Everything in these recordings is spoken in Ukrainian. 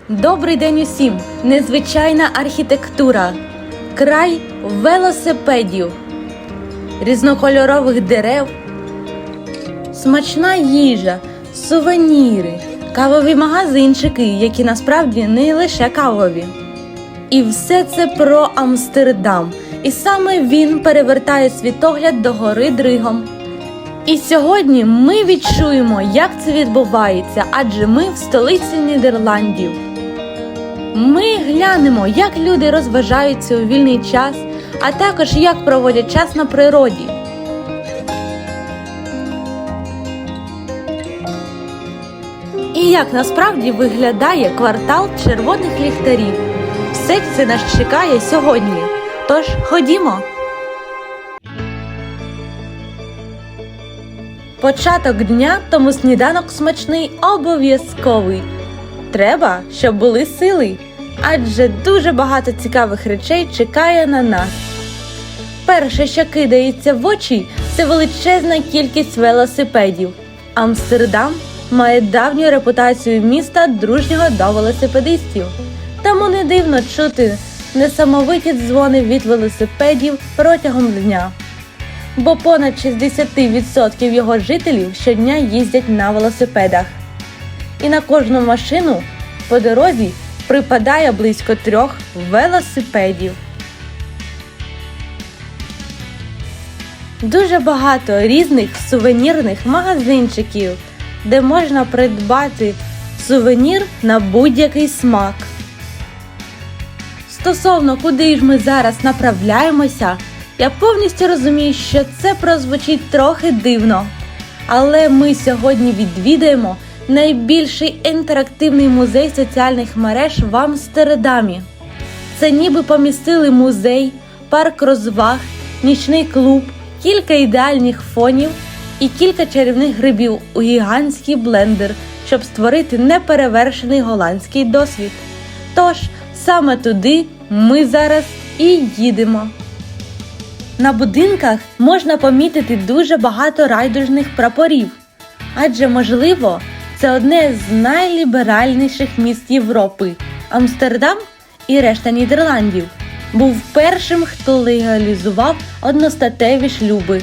Добрий день усім! Незвичайна архітектура, край велосипедів, різнокольорових дерев, смачна їжа, сувеніри, кавові магазинчики, які насправді не лише кавові. І все це про Амстердам. І саме він перевертає світогляд догори дригом. І сьогодні ми відчуємо, як це відбувається, адже ми в столиці Нідерландів. Ми глянемо, як люди розважаються у вільний час, а також як проводять час на природі. І як насправді виглядає квартал червоних ліхтарів. Все це нас чекає сьогодні. Тож, ходімо! Початок дня, тому сніданок смачний обов'язковий. Треба, щоб були сили, адже дуже багато цікавих речей чекає на нас. Перше, що кидається в очі, це величезна кількість велосипедів. Амстердам має давню репутацію міста, дружнього до велосипедистів. Тому не дивно чути несамовиті дзвони від велосипедів протягом дня. Бо понад 60% його жителів щодня їздять на велосипедах. І на кожну машину по дорозі припадає близько 3 велосипедів. Дуже багато різних сувенірних магазинчиків, де можна придбати сувенір на будь-який смак. Стосовно куди ж ми зараз направляємося, я повністю розумію, що це прозвучить трохи дивно. Але ми сьогодні відвідаємо найбільший інтерактивний музей соціальних мереж в Амстердамі. Це ніби помістили музей, парк розваг, нічний клуб, кілька ідеальних фонів і кілька чарівних грибів у гігантський блендер, щоб створити неперевершений голландський досвід. Тож, саме туди ми зараз і їдемо. На будинках можна помітити дуже багато райдужних прапорів, адже, можливо, це одне з найліберальніших міст Європи. Амстердам і решта Нідерландів був першим, хто легалізував одностатеві шлюби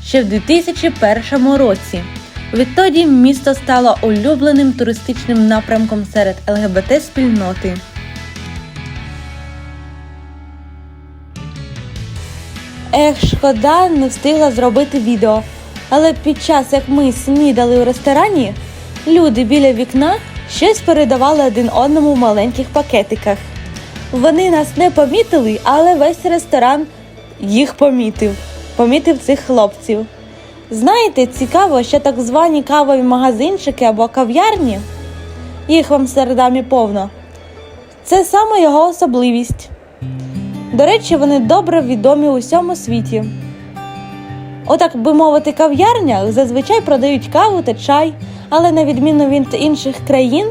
ще в 2001 році. Відтоді місто стало улюбленим туристичним напрямком серед ЛГБТ-спільноти. Шкода, не встигла зробити відео. Але під час, як ми снідали у ресторані, люди біля вікна щось передавали один одному в маленьких пакетиках. Вони нас не помітили, але весь ресторан їх помітив цих хлопців. Знаєте, цікаво, що так звані кавові магазинчики або кав'ярні, їх в Амстердамі повно, це саме його особливість. До речі, вони добре відомі у всьому світі. Отак би мовити, кав'ярнях зазвичай продають каву та чай, але на відміну від інших країн,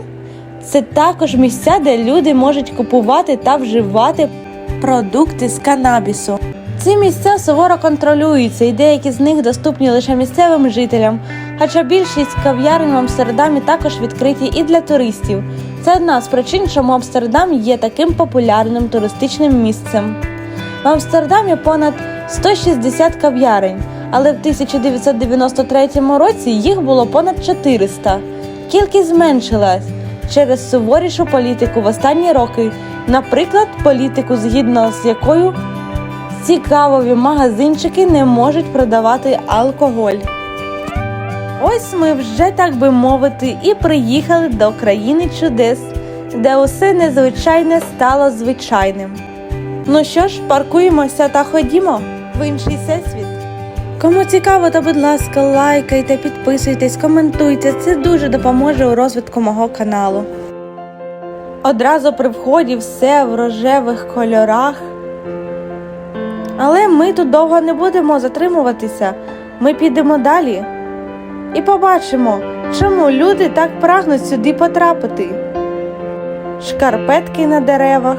це також місця, де люди можуть купувати та вживати продукти з канабісу. Ці місця суворо контролюються, і деякі з них доступні лише місцевим жителям, хоча більшість кав'ярень в Амстердамі також відкриті і для туристів. Це одна з причин, чому Амстердам є таким популярним туристичним місцем. В Амстердамі понад 160 кав'ярень, але в 1993 році їх було понад 400. Кількість зменшилась через суворішу політику в останні роки, наприклад, політику, згідно з якою ці кавові магазинчики не можуть продавати алкоголь. Ось ми вже, так би мовити, і приїхали до країни чудес, де усе незвичайне стало звичайним. Ну що ж, паркуємося та ходімо в інший всесвіт. Кому цікаво, то будь ласка, лайкайте, підписуйтесь, коментуйте, це дуже допоможе у розвитку мого каналу. Одразу при вході все в рожевих кольорах. Але ми тут довго не будемо затримуватися, ми підемо далі. І побачимо, чому люди так прагнуть сюди потрапити. Шкарпетки на деревах.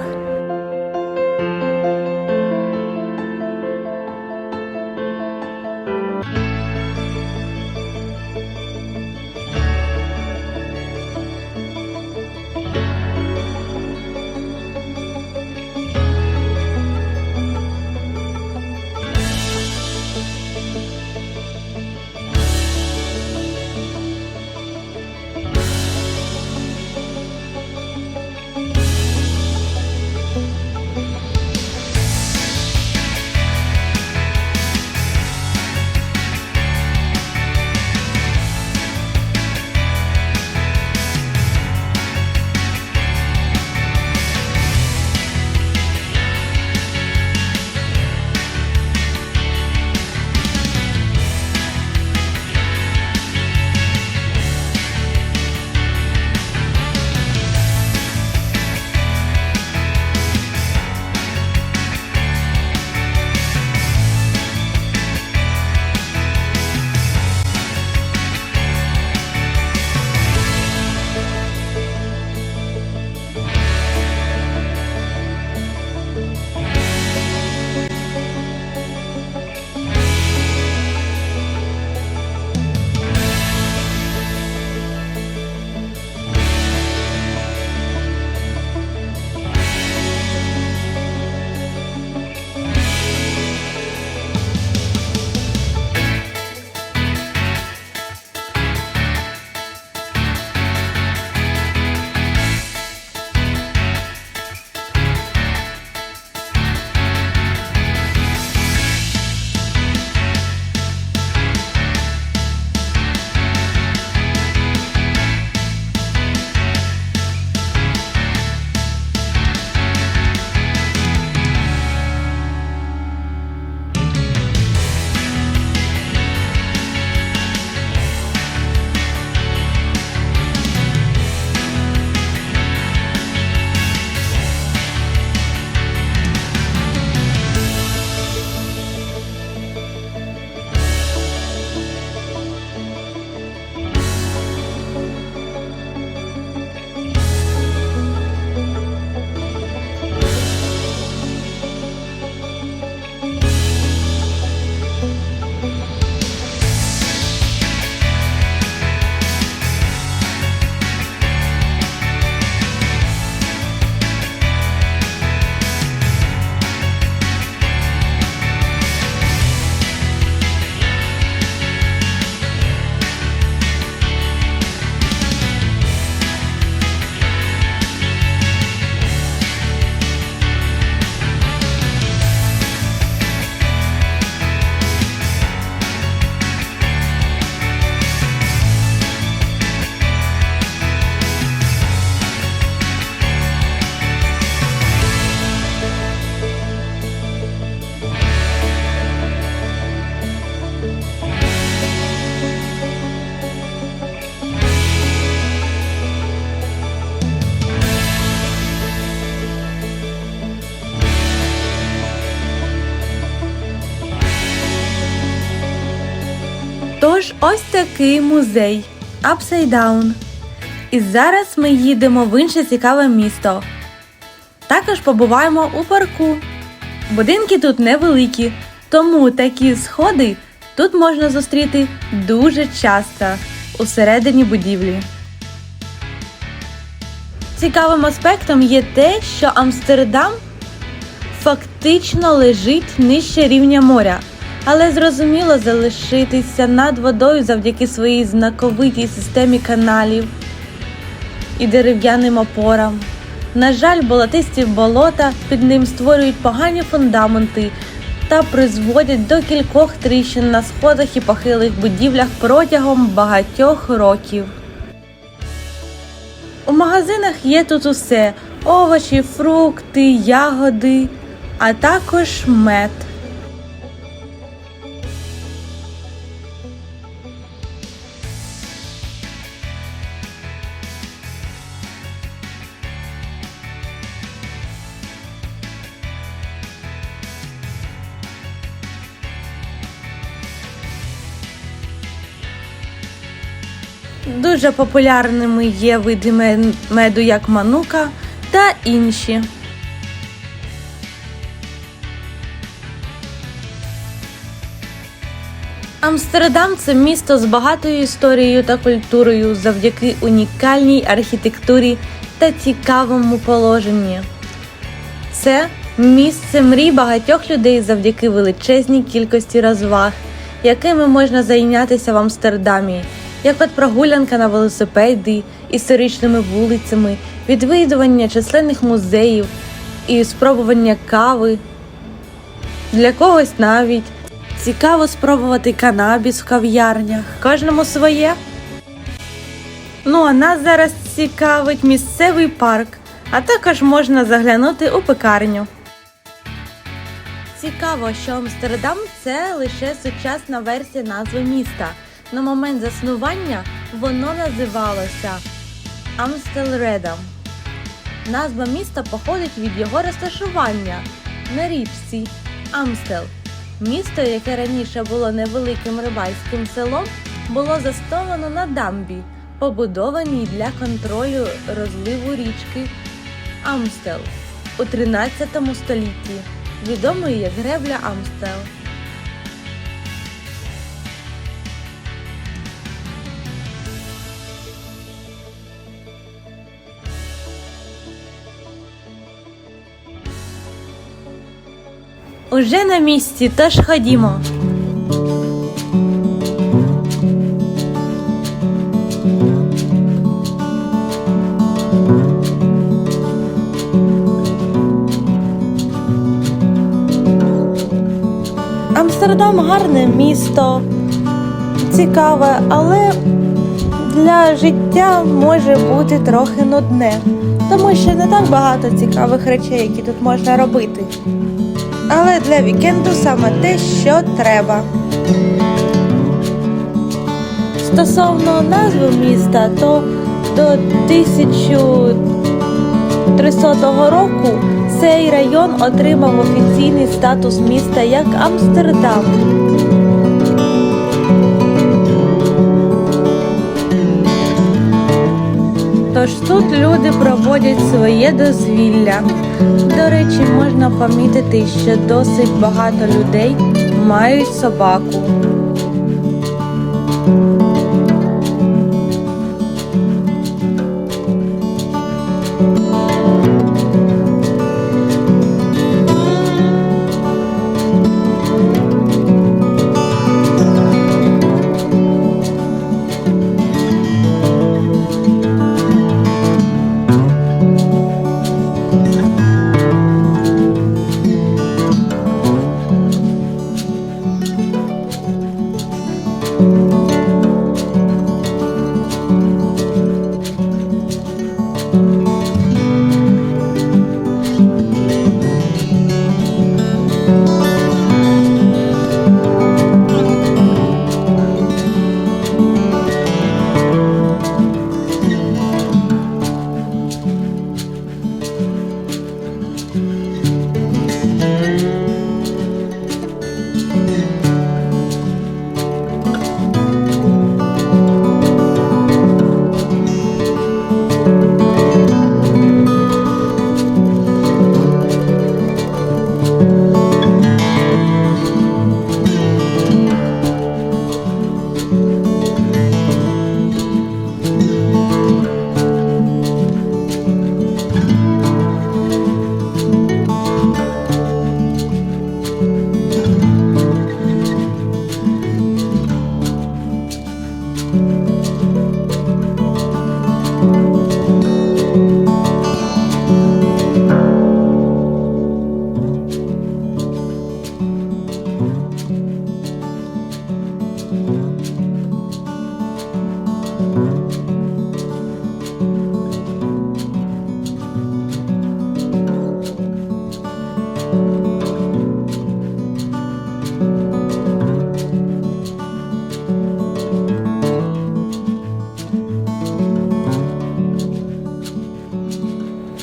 ось такий музей Upside Down. І зараз ми їдемо в інше цікаве місто. Також побуваємо у парку. Будинки тут невеликі, тому такі сходи тут можна зустріти дуже часто усередині будівлі. Цікавим аспектом є те, що Амстердам фактично лежить нижче рівня моря, але зрозуміло залишитися над водою завдяки своїй знаковитій системі каналів і дерев'яним опорам. На жаль, болотисті болота під ним створюють погані фундаменти та призводять до кількох тріщин на сходах і похилих будівлях протягом багатьох років. У магазинах є тут усе – овочі, фрукти, ягоди, а також мед. Дуже популярними є види меду, як манука та інші. Амстердам – це місто з багатою історією та культурою завдяки унікальній архітектурі та цікавому положенню. Це місце мрій багатьох людей завдяки величезній кількості розваг, якими можна зайнятися в Амстердамі, як от прогулянка на велосипеді історичними вулицями, відвідування численних музеїв і спробування кави. Для когось навіть цікаво спробувати канабіс в кав'ярнях. Кожному своє. Ну а нас зараз цікавить місцевий парк, а також можна заглянути у пекарню. Цікаво, що Амстердам – це лише сучасна версія назви міста. На момент заснування воно називалося Амстелредам. Назва міста походить від його розташування на річці Амстел. Місто, яке раніше було невеликим рибальським селом, було засновано на дамбі, побудованій для контролю розливу річки Амстел у 13 столітті, відомої як гребля Амстел. Уже на місці, тож ходімо. Амстердам гарне місто, цікаве, але для життя може бути трохи нудне, тому що не так багато цікавих речей, які тут можна робити. Але для вікенду саме те, що треба. Стосовно назви міста, то до 1300 року цей район отримав офіційний статус міста як Амстердам. Тож тут люди проводять своє дозвілля. До речі, можна помітити, що досить багато людей мають собаку.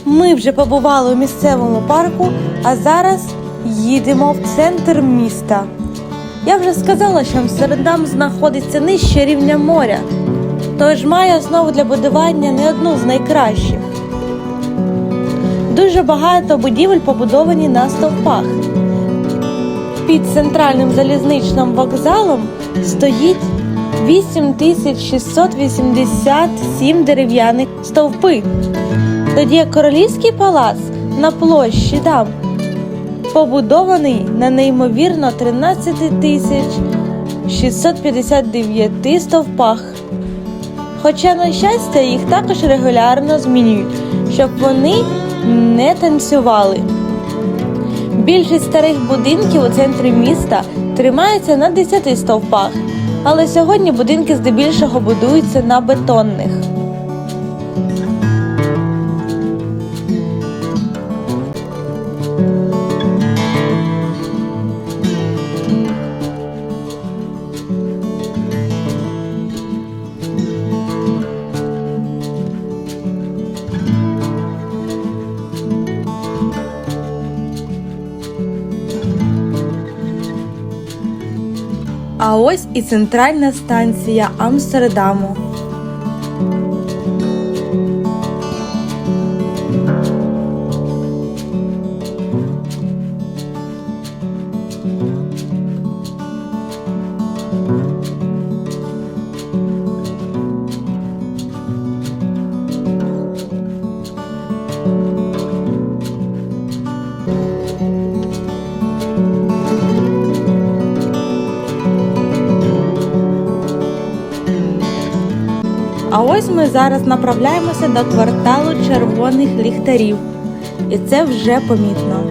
Ми вже побували у місцевому парку, а зараз їдемо в центр міста. Я вже сказала, що Амстердам знаходиться нижче рівня моря, тож має основу для будування не одну з найкращих. Дуже багато будівель побудовані на стовпах. Під центральним залізничним вокзалом стоїть 8687 дерев'яних стовпи. Тоді як Королівський палац на площі Дам побудований на неймовірно 13659 стовпах. Хоча, на щастя, їх також регулярно змінюють, щоб вони не танцювали. Більшість старих будинків у центрі міста тримаються на 10 стовпах, але сьогодні будинки здебільшого будуються на бетонних. А ось і центральна станція Амстердаму. А ось ми зараз направляємося до кварталу червоних ліхтарів. І це вже помітно.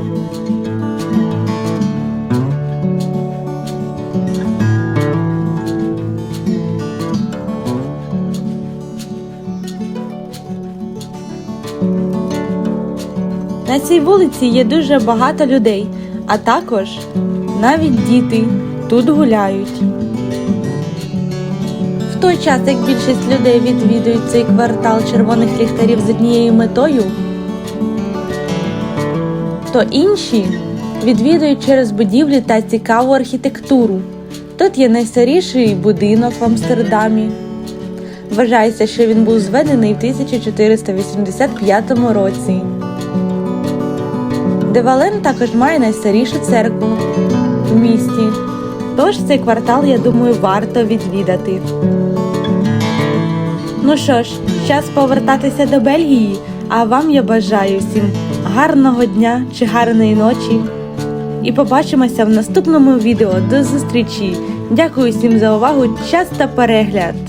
На цій вулиці є дуже багато людей, а також навіть діти тут гуляють. В той час, як більшість людей відвідують цей квартал червоних ліхтарів з однією метою, то інші відвідують через будівлі та цікаву архітектуру. Тут є найстаріший будинок в Амстердамі. Вважається, що він був зведений в 1485 році. Де Вален також має найстарішу церкву в місті. Тож цей квартал, я думаю, варто відвідати. Ну що ж, час повертатися до Бельгії, а вам я бажаю всім гарного дня чи гарної ночі. І побачимося в наступному відео. До зустрічі! Дякую всім за увагу, час та перегляд!